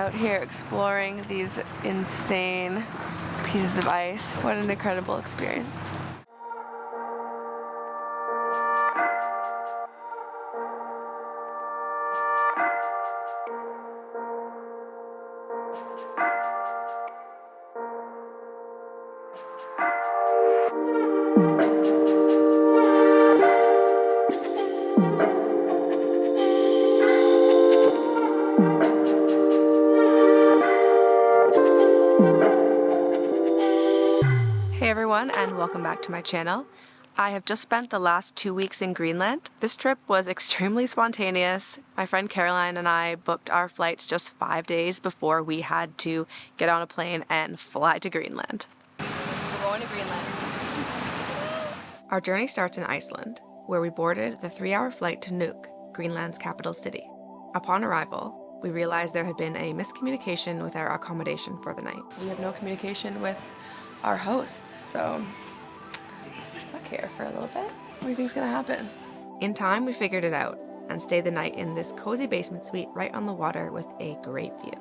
out here exploring these insane pieces of ice. What an incredible experience. Hey everyone, and welcome back to my channel. I have just spent the last 2 weeks in Greenland. This trip was extremely spontaneous. My friend Caroline and I booked our flights just 5 days before we had to get on a plane and fly to Greenland. We're going to Greenland. Our journey starts in Iceland, where we boarded the 3-hour flight to Nuuk, Greenland's capital city. Upon arrival, we realized there had been a miscommunication with our accommodation for the night. We have no communication with our hosts, so we're stuck here for a little bit. What do you think's gonna happen? In time, we figured it out and stayed the night in this cozy basement suite right on the water with a great view.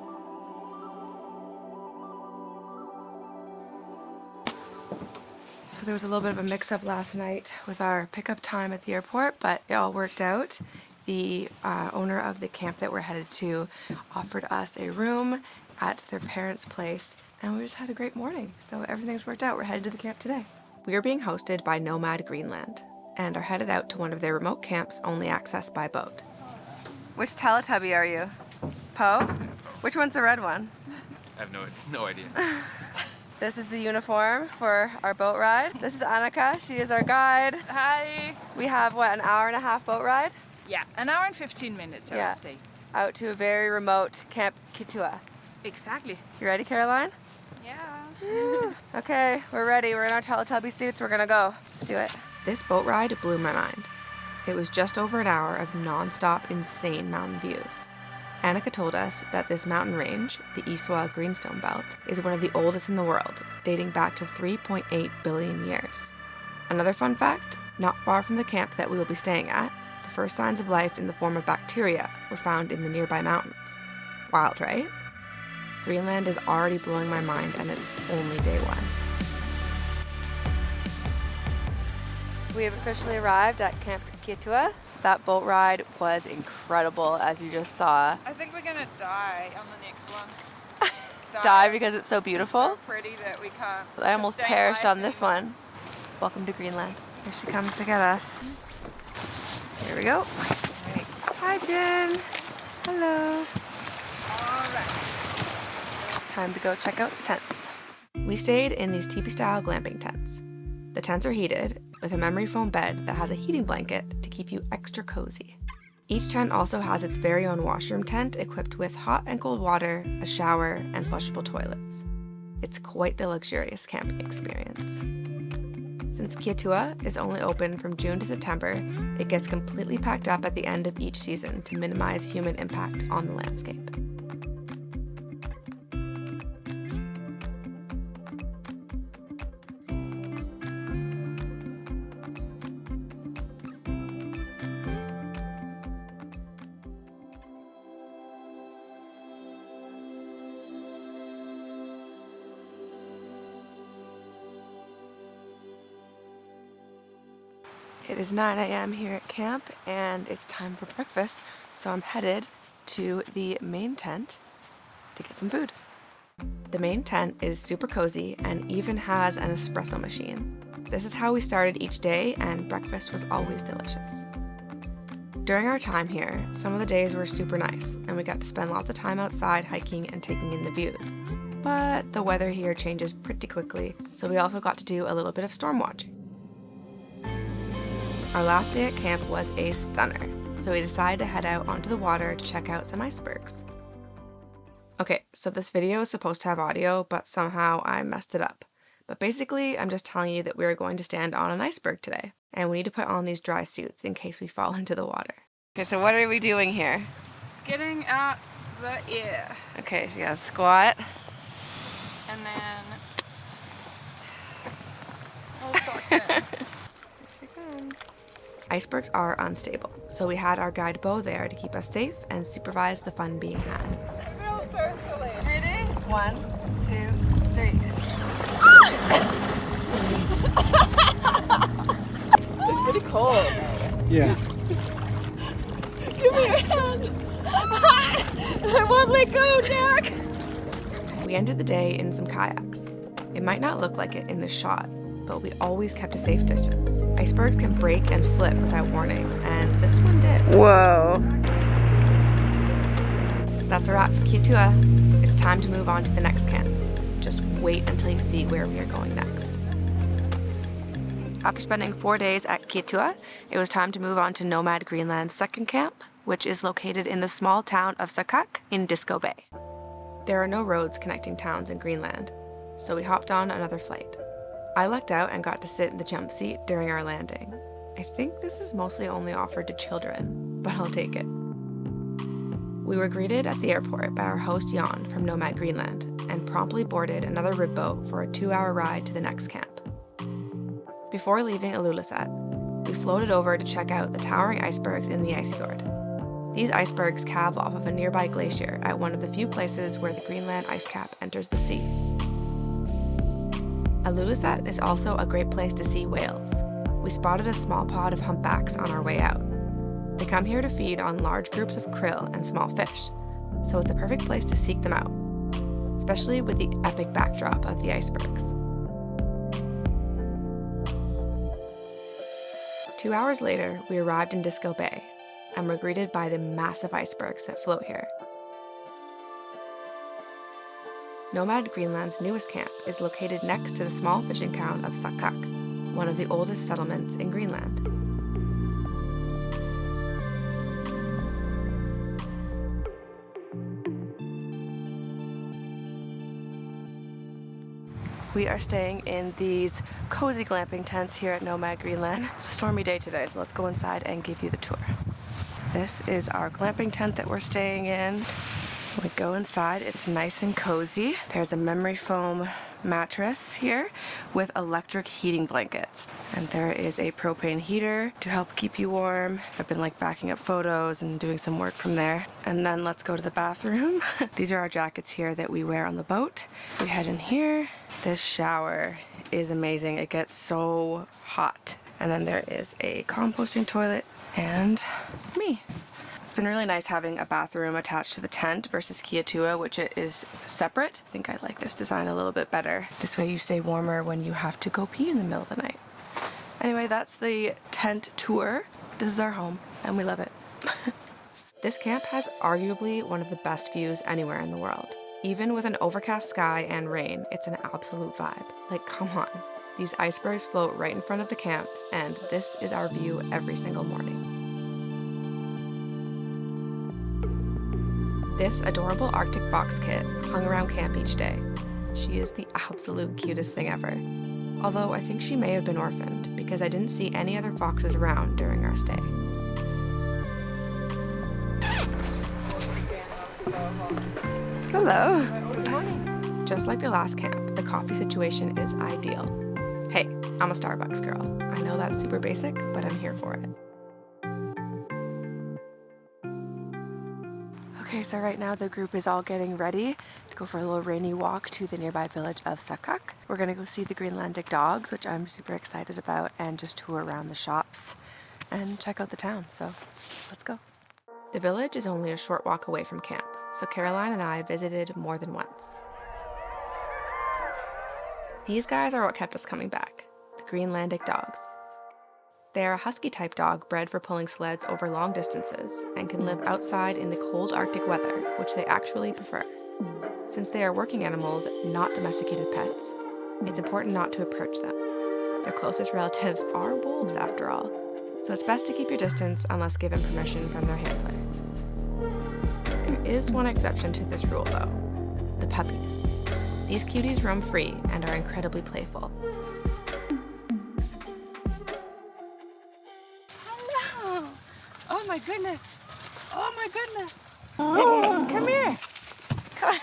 So there was a little bit of a mix-up last night with our pickup time at the airport, but it all worked out. The owner of the camp that we're headed to offered us a room at their parents' place, and we just had a great morning. So everything's worked out. We're headed to the camp today. We are being hosted by Nomad Greenland and are headed out to one of their remote camps only accessed by boat. Which Teletubby are you? Poe? Which one's the red one? I have no idea. This is the uniform for our boat ride. This is Annika. She is our guide. Hi. We have, what, an hour and a half boat ride? Yeah, an hour and 15 minutes, I would say. Out to a very remote Camp Kiattua. Exactly. You ready, Caroline? Yeah. Okay, we're ready. We're in our Teletubby suits. We're gonna go. Let's do it. This boat ride blew my mind. It was just over an hour of non-stop insane mountain views. Annika told us that this mountain range, the Icebergs Greenstone Belt, is one of the oldest in the world, dating back to 3.8 billion years. Another fun fact, not far from the camp that we will be staying at, the first signs of life in the form of bacteria were found in the nearby mountains. Wild, right? Greenland is already blowing my mind, and it's only day one. We have officially arrived at Camp Kiattua. That boat ride was incredible, as you just saw. I think we're gonna die on the next one. Die because it's so beautiful? It's so pretty that we can't. I almost sustain perished life on this anymore. one. Welcome to Greenland. Here she comes to get us. Here we go. Right. Hi, Jen. Hello. All right. Time to go check out the tents. We stayed in these teepee-style glamping tents. The tents are heated, with a memory foam bed that has a heating blanket to keep you extra cozy. Each tent also has its very own washroom tent equipped with hot and cold water, a shower, and flushable toilets. It's quite the luxurious camping experience. Since Kiattua is only open from June to September, it gets completely packed up at the end of each season to minimize human impact on the landscape. It is 9 a.m. here at camp, and it's time for breakfast, so I'm headed to the main tent to get some food. The main tent is super cozy and even has an espresso machine. This is how we started each day, and breakfast was always delicious. During our time here, some of the days were super nice, and we got to spend lots of time outside hiking and taking in the views. But the weather here changes pretty quickly, so we also got to do a little bit of storm watching. Our last day at camp was a stunner, so we decided to head out onto the water to check out some icebergs. Okay, so this video is supposed to have audio, but somehow I messed it up. But basically, I'm just telling you that we're going to stand on an iceberg today, and we need to put on these dry suits in case we fall into the water. Okay, so what are we doing here? Getting out the air. Okay, so you gotta squat. And then... Oh, fuck it. Here she comes. Icebergs are unstable, so we had our guide Bo there to keep us safe and supervise the fun being had. It feels so 1, 2, 3. It's pretty cold. Yeah. Give me your hand. I won't let go, Jack. We ended the day in some kayaks. It might not look like it in this shot, but we always kept a safe distance. Icebergs can break and flip without warning, and this one did. Whoa. That's a wrap for Kiattua. It's time to move on to the next camp. Just wait until you see where we are going next. After spending 4 days at Kiattua, it was time to move on to Nomad Greenland's second camp, which is located in the small town of Saqqaq in Disko Bay. There are no roads connecting towns in Greenland, so we hopped on another flight. I lucked out and got to sit in the jump seat during our landing. I think this is mostly only offered to children, but I'll take it. We were greeted at the airport by our host Jan from Nomad Greenland and promptly boarded another rib boat for a 2-hour ride to the next camp. Before leaving Ilulissat, we floated over to check out the towering icebergs in the ice fjord. These icebergs calve off of a nearby glacier at one of the few places where the Greenland ice cap enters the sea. Ilulissat is also a great place to see whales. We spotted a small pod of humpbacks on our way out. They come here to feed on large groups of krill and small fish, so it's a perfect place to seek them out, especially with the epic backdrop of the icebergs. 2 hours later, we arrived in Disko Bay and were greeted by the massive icebergs that float here. Nomad Greenland's newest camp is located next to the small fishing town of Saqqaq, one of the oldest settlements in Greenland. We are staying in these cozy glamping tents here at Nomad Greenland. It's a stormy day today, so let's go inside and give you the tour. This is our glamping tent that we're staying in. We go inside, it's nice and cozy. There's a memory foam mattress here with electric heating blankets. And there is a propane heater to help keep you warm. I've been backing up photos and doing some work from there. And then let's go to the bathroom. These are our jackets here that we wear on the boat. If we head in here, this shower is amazing. It gets so hot. And then there is a composting toilet and me. It's been really nice having a bathroom attached to the tent versus Kiattua, which it is separate. I think I like this design a little bit better. This way you stay warmer when you have to go pee in the middle of the night. Anyway, that's the tent tour. This is our home and we love it. This camp has arguably one of the best views anywhere in the world. Even with an overcast sky and rain, it's an absolute vibe. Come on. These icebergs float right in front of the camp, and this is our view every single morning. This adorable Arctic fox kit hung around camp each day. She is the absolute cutest thing ever. Although I think she may have been orphaned because I didn't see any other foxes around during our stay. Hello. Good morning. Just like the last camp, the coffee situation is ideal. Hey, I'm a Starbucks girl. I know that's super basic, but I'm here for it. Okay, so right now the group is all getting ready to go for a little rainy walk to the nearby village of Saqqaq. We're gonna go see the Greenlandic dogs, which I'm super excited about, and just tour around the shops and check out the town, so let's go. The village is only a short walk away from camp, so Caroline and I visited more than once. These guys are what kept us coming back, the Greenlandic dogs. They are a husky-type dog bred for pulling sleds over long distances and can live outside in the cold Arctic weather, which they actually prefer. Since they are working animals, not domesticated pets, it's important not to approach them. Their closest relatives are wolves, after all, so it's best to keep your distance unless given permission from their handler. There is one exception to this rule, though: the puppies. These cuties roam free and are incredibly playful. Hello! Oh my goodness! Oh my goodness! Oh, come here! Come on.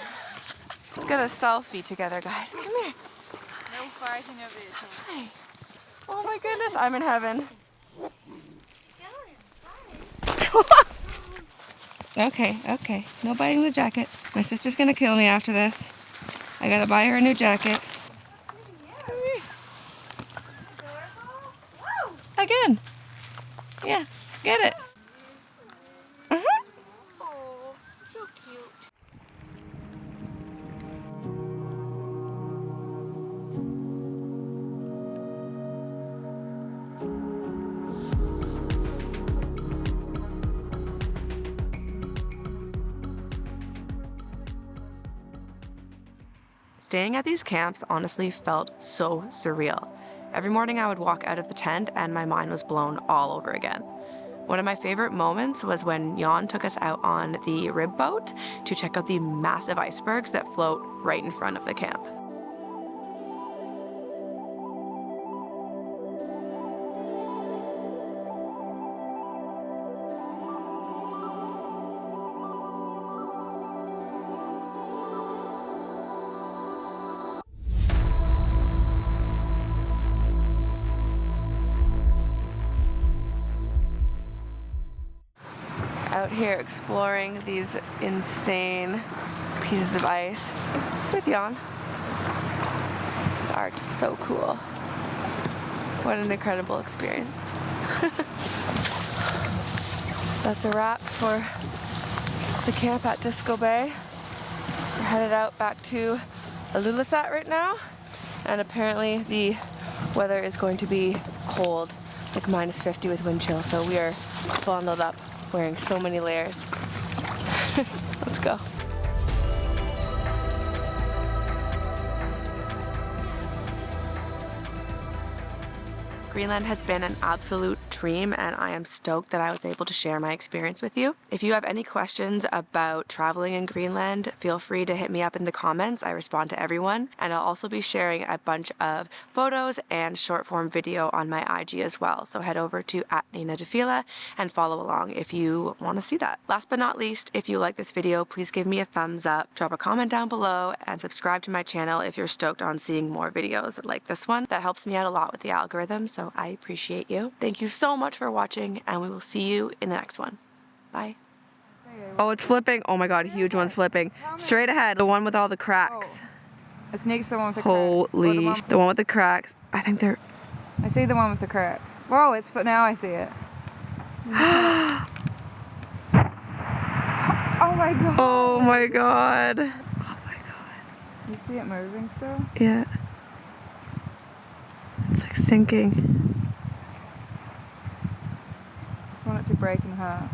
Let's get a selfie together, guys. Come here. No fighting over it. Hi. Oh my goodness, I'm in heaven. Okay. No biting the jacket. My sister's gonna kill me after this. I gotta buy her a new jacket. Again. Yeah, get it. Oh, so cute. Staying at these camps honestly felt so surreal. Every morning I would walk out of the tent and my mind was blown all over again. One of my favorite moments was when Jan took us out on the rib boat to check out the massive icebergs that float right in front of the camp. Out here exploring these insane pieces of ice with Jan. This art is so cool. What an incredible experience. That's a wrap for the camp at Disko Bay. We're headed out back to Ilulissat right now, and apparently the weather is going to be cold, like -50 with wind chill, so we are bundled up, wearing so many layers. Let's go. Greenland has been an absolute dream, and I am stoked that I was able to share my experience with you. If you have any questions about traveling in Greenland, feel free to hit me up in the comments. I respond to everyone, and I'll also be sharing a bunch of photos and short form video on my IG as well. So head over to @NinaDefila and follow along if you want to see that. Last but not least, if you like this video, please give me a thumbs up, drop a comment down below, and subscribe to my channel if you're stoked on seeing more videos like this one. That helps me out a lot with the algorithm, so I appreciate you. Thank you so much for watching, and we will see you in the next one. Bye. Oh, it's flipping. Oh my god, huge one's flipping. Straight ahead, the one with all the cracks. Oh. It's next to the one with the Holy, cracks. the one with the cracks. I think they're... I see the one with the cracks. Whoa, it's now I see it. Oh my god. Oh my god. Oh my god. You see it moving still? Yeah. It's like sinking. Just want it to break in half.